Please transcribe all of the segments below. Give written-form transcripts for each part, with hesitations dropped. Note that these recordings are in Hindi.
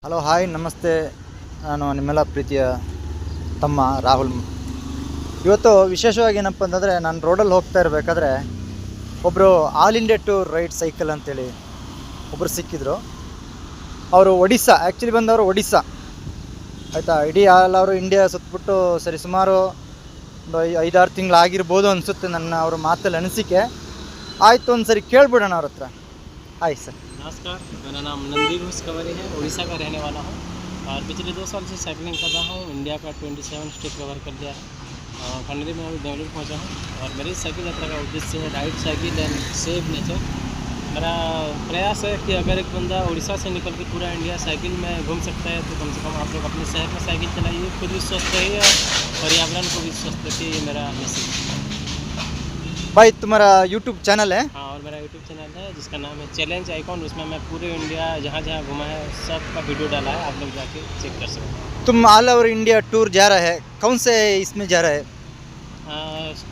ಹಲೋ ಹಾಯ್ ನಮಸ್ತೆ. ನಾನು ನಿಮ್ಮೆಲ್ಲ ಪ್ರೀತಿಯ ತಮ್ಮ ರಾಹುಲ್. ಇವತ್ತು ವಿಶೇಷವಾಗಿ ಏನಪ್ಪ ಅಂತಂದರೆ, ನಾನು ರೋಡಲ್ಲಿ ಹೋಗ್ತಾ ಇರಬೇಕಾದ್ರೆ ಒಬ್ಬರು all India tour ride cycle ಅಂತೇಳಿ ಒಬ್ಬರು ಸಿಕ್ಕಿದ್ರು. ಅವರು ಒಡಿಸ್ಸಾ, ಆ್ಯಕ್ಚುಲಿ ಬಂದವರು ಒಡಿಸ್ಸಾ ಆಯಿತಾ. ಇಡೀ ಆಲ್ ಅವರು ಇಂಡಿಯಾ ಸುತ್ತಬಿಟ್ಟು ಸರಿ ಸುಮಾರು ಒಂದು 5-6 ತಿಂಗಳಾಗಿರ್ಬೋದು ಅನಿಸುತ್ತೆ ನನ್ನ ಅವ್ರ ಮಾತಲ್ಲಿ ಅನಿಸಿಕೆ. ಆಯಿತು, ಒಂದು ಸರಿ ಕೇಳ್ಬಿಡೋಣ ಅವ್ರ ಹತ್ರ. Hi sir. नमस्कार, मेरा नाम नंदी घोष कंवरी है। उड़ीसा का रहने वाला हूँ और पिछले 2 साल से साइकिलिंग कर रहा हूँ। इंडिया का 27 स्टेट कवर कर दिया है। फाइनली मैं अभी बेंगलुरु पहुँचा हूँ और मेरी साइकिल यात्रा का उद्देश्य है ride cycle and save nature. मेरा प्रयास है कि अगर एक बंदा उड़ीसा से निकल के पूरा इंडिया साइकिल में घूम सकता है तो कम से कम आप लोग अपने शहर में साइकिल चलाइए, खुद भी स्वस्थ रहिए और पर्यावरण को भी स्वस्थ रखिए। ये मेरा मैसेज है। भाई तुम्हारा यूट्यूब चैनल है? हाँ, और मेरा यूट्यूब चैनल है जिसका नाम है चैलेंज आइकॉन। उसमें मैं पूरे इंडिया जहाँ जहाँ घूमा है सब का वीडियो डाला है, आप लोग जाके चेक कर सकते हैं। तुम ऑल ओवर इंडिया टूर जा रहा है, कौन से इसमें जा रहा है?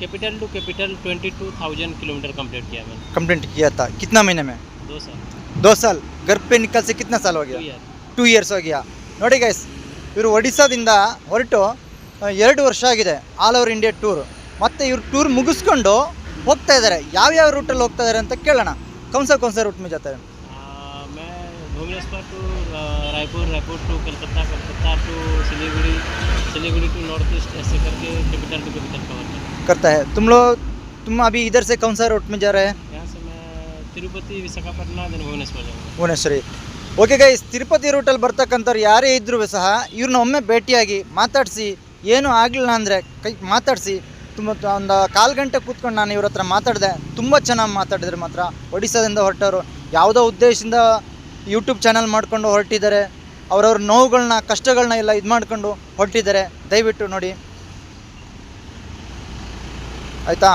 Capital to capital 22,000 kilometre complete किया मैंने। कंप्लीट किया था कितना महीने में? 2 साल। 2 साल। घर पे निकल से कितना साल हो गया? 2 ईयर। 2 ಇಯರ್ಸ್ हो गया. ನೋಡಿ ಗೈಸ್, ಇವರು ಒಡಿಸ್ಸಾದಿಂದ ಹೊರಟು 2 ವರ್ಷ ಆಗಿದೆ ಆಲ್ ಓವರ್ ಇಂಡಿಯಾ ಟೂರ್. ಮತ್ತು ಇವ್ರು ಟೂರ್ ಮುಗಿಸ್ಕೊಂಡು ಹೋಗ್ತಾ ಇದ್ದಾರೆ. ಯಾವ್ಯಾವ ರೂಟಲ್ಲಿ ಹೋಗ್ತಾ ಇದ್ದಾರೆ ಅಂತ ಕೇಳೋಣ. कौन सा रूट में जाता है? मैं Bhubaneswar to Raipur, Raipur to Calcutta, Calcutta to Siliguri, Siliguri to north east, ऐसे करके कैपिटल टू कैपिटल कवर करता है. तुम अभी इधर से कौन सा रूट में जा रहे हैं? यहाँ से मैं तिरुपति, विशाखापट्टनम, देन भुवनेश्वर जाऊँगा. ಭುವನೇಶ್ವರಿ. ಓಕೆ ಗೈಸ್, ತಿರುಪತಿ ರೂಟಲ್ಲಿ ಬರ್ತಕ್ಕಂಥವ್ರು ಯಾರೇ ಇದ್ರೂ ಸಹ ಇವ್ರನ್ನ ಒಮ್ಮೆ ಭೇಟಿಯಾಗಿ ಮಾತಾಡಿಸಿ, ಏನೂ ಆಗಲಿಲ್ಲ ಅಂದರೆ ಮಾತಾಡಿಸಿ. ತುಂಬ ಒಂದು 1/4 ಗಂಟೆ ಕೂತ್ಕೊಂಡು ನಾನು ಇವ್ರ ಹತ್ರ ಮಾತಾಡಿದೆ. ತುಂಬ ಚೆನ್ನಾಗಿ ಮಾತಾಡಿದ್ರು. ಮಾತ್ರ ಒಡಿಸ್ಸಾದಿಂದ ಹೊರಟವರು ಯಾವುದೋ ಉದ್ದೇಶದಿಂದ ಯೂಟ್ಯೂಬ್ ಚಾನಲ್ ಮಾಡಿಕೊಂಡು ಹೊರಟಿದ್ದಾರೆ. ಅವ್ರವ್ರ ನೋವುಗಳನ್ನ, ಕಷ್ಟಗಳನ್ನ ಎಲ್ಲ ಇದು ಮಾಡಿಕೊಂಡು ಹೊರಟಿದ್ದಾರೆ. ದಯವಿಟ್ಟು ನೋಡಿ, ಆಯಿತಾ?